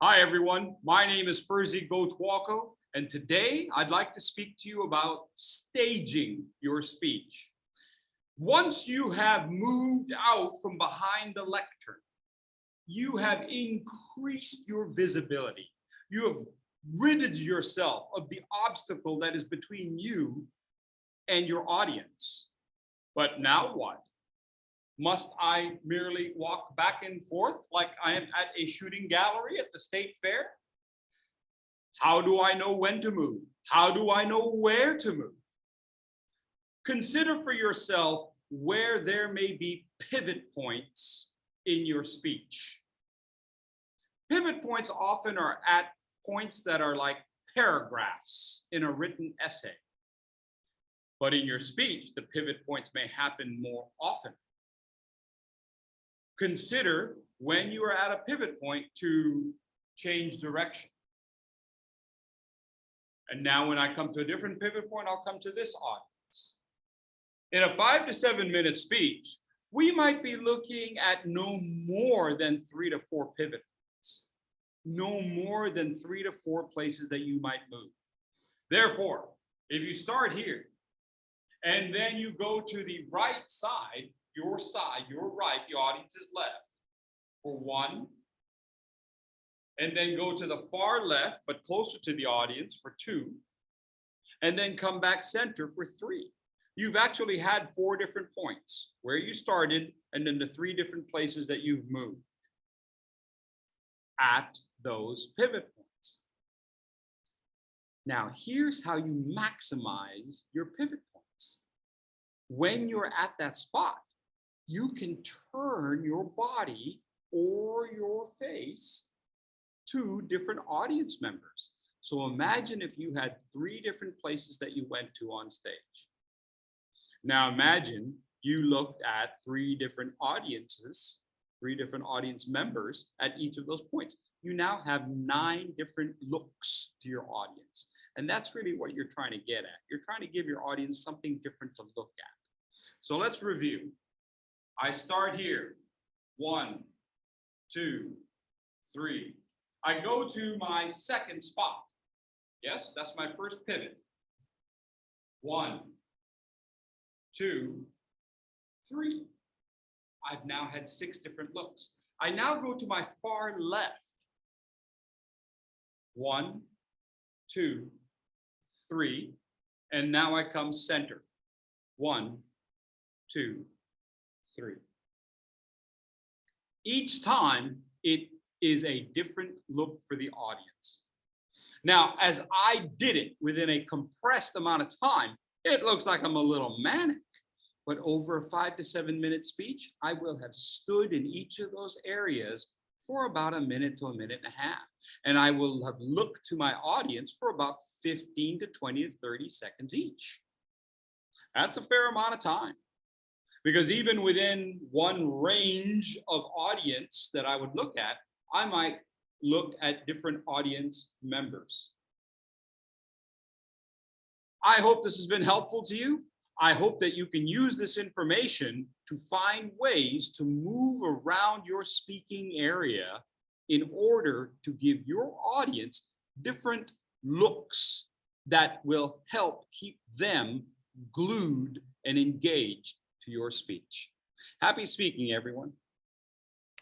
Hi, everyone. My name is Ferzi Goatwalko, and today I'd like to speak to you about staging your speech. Once you have moved out from behind the lectern, you have increased your visibility. You have ridded yourself of the obstacle that is between you and your audience. But now what? Must I merely walk back and forth like I am at a shooting gallery at the state fair? How do I know when to move? How do I know where to move? Consider for yourself where there may be pivot points in your speech. Pivot points often are at points that are like paragraphs in a written essay. But in your speech, the pivot points may happen more often. Consider when you are at a pivot point to change direction. And now when I come to a different pivot point, I'll come to this audience. In a 5 to 7 minute speech, we might be looking at no more than 3 to 4 pivot points, no more than 3 to 4 places that you might move. Therefore, if you start here and then you go to the right side, your right, the audience's left, for 1, and then go to the far left, but closer to the audience, for 2, and then come back center for 3. You've actually had 4 different points where you started, and then the 3 different places that you've moved at those pivot points. Now, here's how you maximize your pivot points. When you're at that spot, you can turn your body or your face to different audience members. So imagine if you had 3 different places that you went to on stage. Now imagine you looked at 3 different audiences, 3 different audience members at each of those points. You now have 9 different looks to your audience. And that's really what you're trying to get at. You're trying to give your audience something different to look at. So let's review. I start here, 1, 2, 3. I go to my second spot. Yes, that's my first pivot. 1, 2, 3. I've now had 6 different looks. I now go to my far left. 1, 2, 3. And now I come center. 1, 2, 3. Each time it is a different look for the audience. Now, as I did it within a compressed amount of time, it looks like I'm a little manic. But over a 5 to 7 minute speech, I will have stood in each of those areas for about a minute to a minute and a half. And I will have looked to my audience for about 15 to 20 to 30 seconds each. That's a fair amount of time. Because even within one range of audience that I would look at, I might look at different audience members. I hope this has been helpful to you. I hope that you can use this information to find ways to move around your speaking area in order to give your audience different looks that will help keep them glued and engaged to your speech. Happy speaking, everyone.